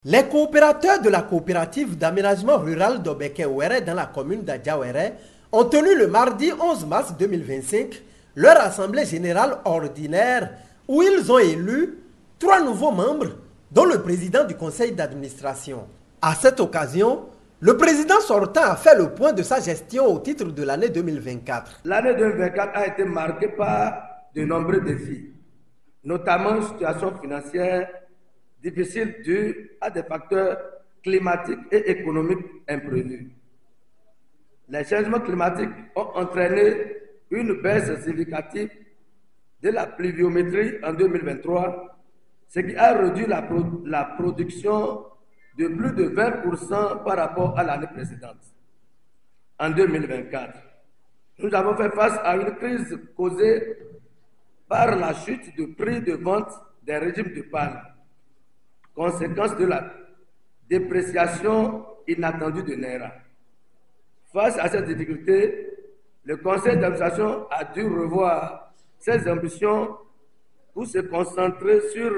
Les coopérateurs de la coopérative d'aménagement rural d'Obeke-Ouéré dans la commune d'Adjaouéré ont tenu le mardi 11 mars 2025 leur assemblée générale ordinaire où ils ont élu 3 nouveaux membres, dont le président du conseil d'administration. À cette occasion, le président sortant a fait le point de sa gestion au titre de l'année 2024. L'année 2024 a été marquée par de nombreux défis, notamment une situation financière difficile due à des facteurs climatiques et économiques imprévus. Les changements climatiques ont entraîné une baisse significative de la pluviométrie en 2023, ce qui a réduit la production de plus de 20% par rapport à l'année précédente. En 2024, nous avons fait face à une crise causée par la chute du prix de vente des régimes de palme, conséquence de la dépréciation inattendue de Naira. Face à cette difficulté, le conseil d'administration a dû revoir ses ambitions pour se concentrer sur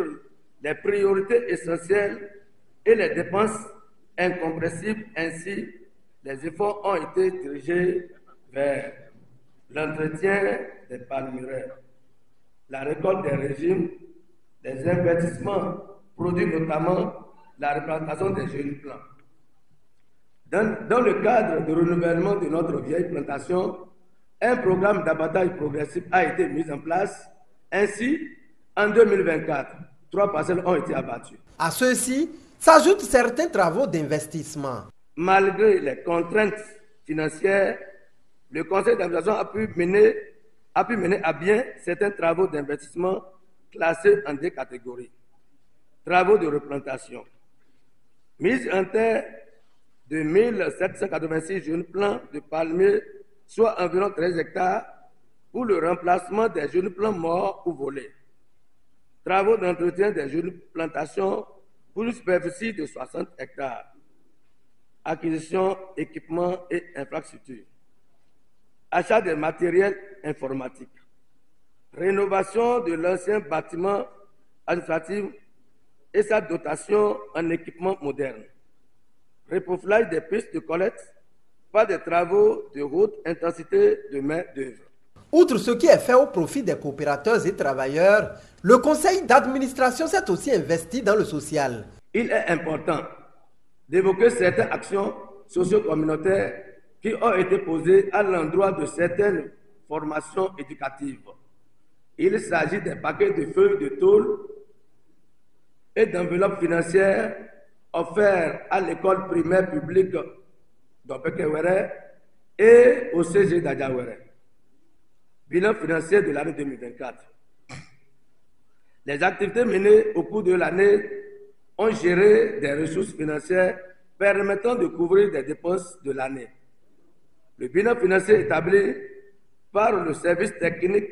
les priorités essentielles et les dépenses incompressibles. Ainsi, les efforts ont été dirigés vers l'entretien des palmeraires, la récolte des régimes, des investissements produits notamment la replantation des jeunes plants. Dans le cadre du renouvellement de notre vieille plantation, un programme d'abattage progressif a été mis en place. Ainsi, en 2024, 3 parcelles ont été abattues. À ceux-ci s'ajoutent certains travaux d'investissement. Malgré les contraintes financières, le conseil d'administration a pu mener à bien certains travaux d'investissement classés en 2 catégories. Travaux de replantation, mise en terre de 1786 jeunes plants de palmiers, soit environ 13 hectares, pour le remplacement des jeunes plants morts ou volés. Travaux d'entretien des jeunes plantations pour une superficie de 60 hectares. Acquisition, équipement et infrastructures. Achat des matériels informatiques. Rénovation de l'ancien bâtiment administratif et sa dotation en équipement moderne. Reprofilage des pistes de collecte par des travaux de haute intensité de main-d'œuvre. Outre ce qui est fait au profit des coopérateurs et travailleurs, le conseil d'administration s'est aussi investi dans le social. Il est important d'évoquer certaines actions socio-communautaires qui ont été posées à l'endroit de certaines formations éducatives. Il s'agit des paquets de feuilles de tôle et d'enveloppes financières offerts à l'école primaire publique d'Obeke-Ouéré et au CG d'Adjaouéré. Bilan financier de l'année 2024. Les activités menées au cours de l'année ont géré des ressources financières permettant de couvrir des dépenses de l'année. Le bilan financier établi par le service technique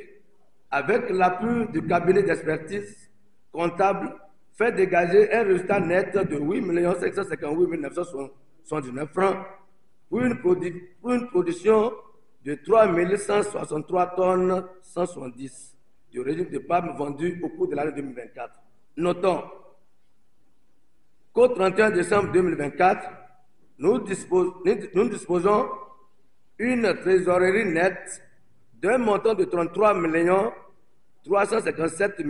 avec l'appui du cabinet d'expertise comptable fait dégager un résultat net de 8 558 979 francs pour une production de 3 163 tonnes 170 du régime de palme vendu au cours de l'année 2024. Notons qu'au 31 décembre 2024, nous disposons une trésorerie nette d'un montant de 33 357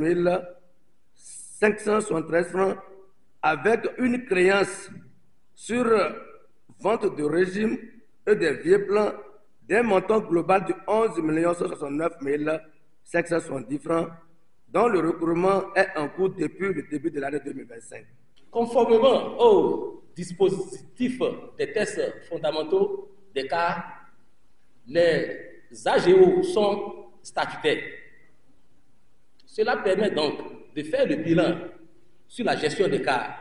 573 francs avec une créance sur vente de régime et des vieux plans d'un montant global de 11 169 570 francs dont le recouvrement est en cours depuis le début de l'année 2025. Conformément au dispositif des tests fondamentaux des cas, les AGO sont statutaires. Cela permet donc de faire le bilan sur la gestion des cas,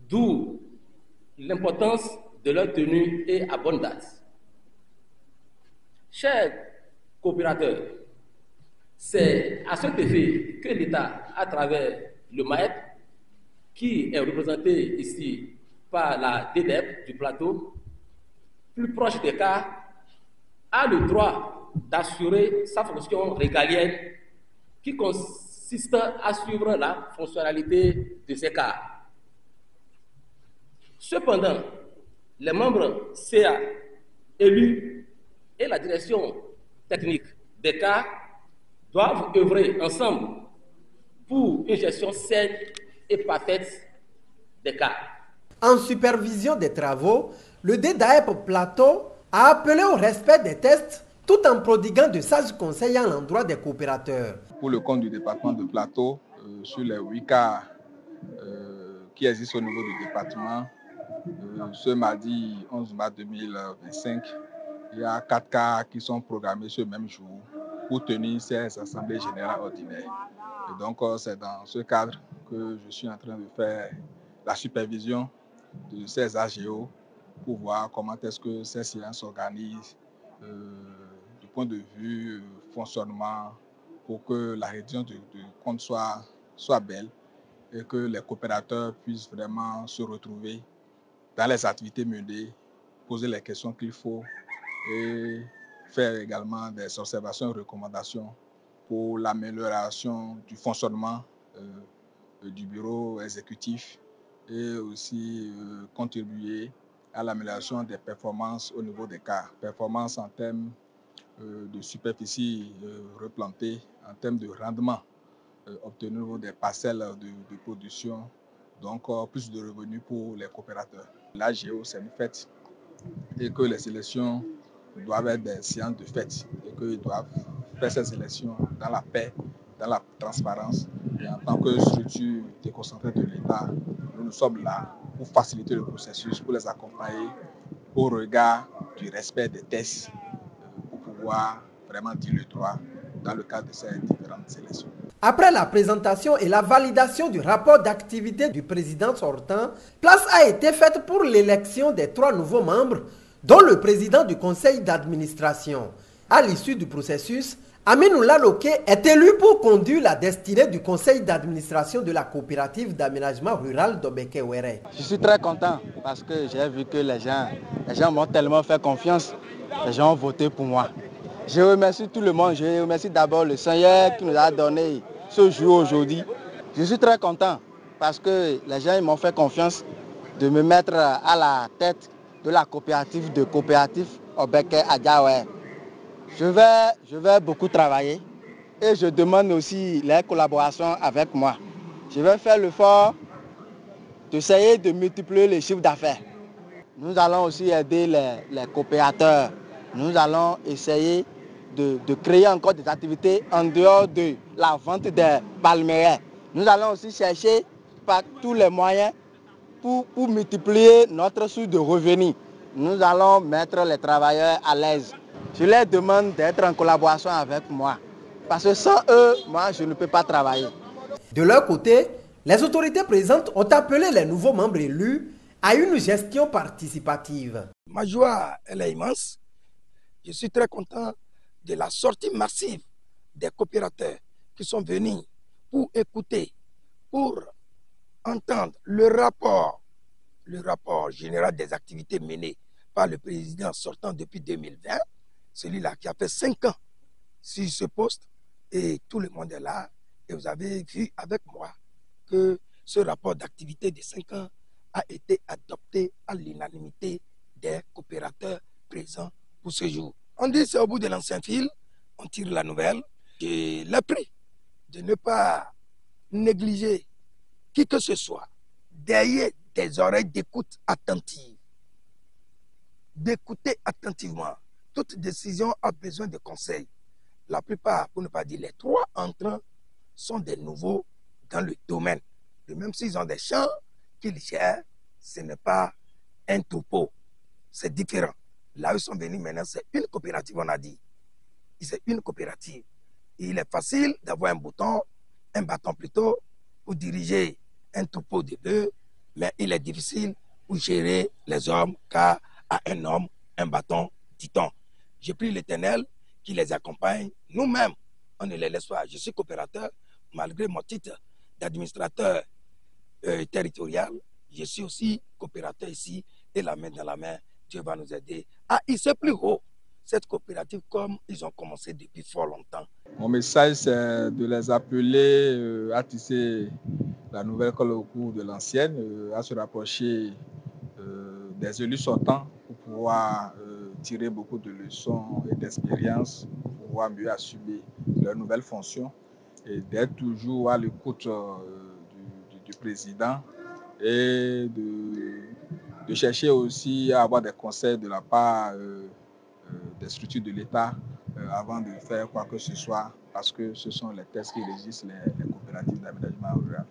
d'où l'importance de leur tenue et à bonne date. Chers coopérateurs, c'est à cet effet que l'État, à travers le MAEP, qui est représenté ici par la DDEP du plateau, plus proche des cas, a le droit d'assurer sa fonction régalienne qui consiste à suivre la fonctionnalité de ces cas. Cependant, les membres CA élus et la direction technique des cas doivent œuvrer ensemble pour une gestion saine et parfaite des cas. En supervision des travaux, le DDAEP Plateau a appelé au respect des tests tout en prodiguant de sages conseils à l'endroit des coopérateurs. Pour le compte du département de Plateau, sur les 8 cas qui existent au niveau du département, ce mardi 11 mars 2025, il y a 4 cas qui sont programmés ce même jour pour tenir ces assemblées générales ordinaires. Et donc, c'est dans ce cadre que je suis en train de faire la supervision de ces AGO pour voir comment est-ce que ces séances s'organisent du point de vue fonctionnement pour que la réduction de compte soit belle et que les coopérateurs puissent vraiment se retrouver dans les activités menées, poser les questions qu'il faut et faire également des observations et recommandations pour l'amélioration du fonctionnement du bureau exécutif et aussi contribuer à l'amélioration des performances au niveau des cas. Performances en termes de superficie replantée, en termes de rendement obtenu au niveau des parcelles de production, donc plus de revenus pour les coopérateurs. L'AGO, c'est une fête et que les sélections doivent être des séances de fête et qu'ils doivent faire ces sélections dans la paix, dans la transparence. Et en tant que structure déconcentrée de l'État, nous sommes là pour faciliter le processus, pour les accompagner au regard du respect des tests pour pouvoir vraiment dire le droit dans le cadre de ces différentes sélections. Après la présentation et la validation du rapport d'activité du président sortant, place a été faite pour l'élection des 3 nouveaux membres, dont le président du conseil d'administration. À l'issue du processus, Aminou Laloké est élu pour conduire la destinée du conseil d'administration de la coopérative d'aménagement rural d'Obeke-Ouéré. Je suis très content parce que j'ai vu que les gens m'ont tellement fait confiance, les gens ont voté pour moi. Je remercie tout le monde, je remercie d'abord le Seigneur qui nous a donné ce jour aujourd'hui. Je suis très content parce que les gens m'ont fait confiance de me mettre à la tête de la coopérative Obeke-Adjaouéré. Je vais beaucoup travailler et je demande aussi les collaborations avec moi. Je vais faire l'effort d'essayer de multiplier les chiffres d'affaires. Nous allons aussi aider les coopérateurs. Nous allons essayer de créer encore des activités en dehors de la vente des palmeraie. Nous allons aussi chercher par tous les moyens pour multiplier notre source de revenus. Nous allons mettre les travailleurs à l'aise. Je leur demande d'être en collaboration avec moi. Parce que sans eux, moi, je ne peux pas travailler. De leur côté, les autorités présentes ont appelé les nouveaux membres élus à une gestion participative. Ma joie, elle est immense. Je suis très content de la sortie massive des coopérateurs qui sont venus pour écouter, pour entendre le rapport général des activités menées par le président sortant depuis 2020, celui-là qui a fait 5 ans sur ce poste, et tout le monde est là. Et vous avez vu avec moi que ce rapport d'activité de 5 ans a été adopté à l'unanimité des coopérateurs présents pour ce jour. On dit c'est au bout de l'ancien fil, on tire la nouvelle. Je l'ai pris de ne pas négliger qui que ce soit, derrière des oreilles d'écoute attentive, d'écouter attentivement. Toute décision a besoin de conseils. La plupart, pour ne pas dire les 3 entrants, sont des nouveaux dans le domaine. Et même s'ils ont des champs qu'ils gèrent, ce n'est pas un troupeau. C'est différent. Là où ils sont venus maintenant, c'est une coopérative, on a dit. C'est une coopérative. Et il est facile d'avoir un bâton plutôt, pour diriger un troupeau de bœufs, mais il est difficile pour gérer les hommes, car à un homme, un bâton, dit-on. J'ai pris l'Éternel qui les accompagne. Nous-mêmes, on ne les laisse pas. Je suis coopérateur, malgré mon titre d'administrateur territorial. Je suis aussi coopérateur ici, et la main dans la main, Dieu va nous aider à hisser plus haut cette coopérative comme ils ont commencé depuis fort longtemps. Mon message, c'est de les appeler à tisser la nouvelle colle au cours de l'ancienne, à se rapprocher des élus sortants pour pouvoir tirer beaucoup de leçons et d'expériences, pour pouvoir mieux assumer leurs nouvelles fonctions et d'être toujours à l'écoute du président et de chercher aussi à avoir des conseils de la part des structures de l'État avant de faire quoi que ce soit, parce que ce sont les textes qui régissent les coopératives d'aménagement rural.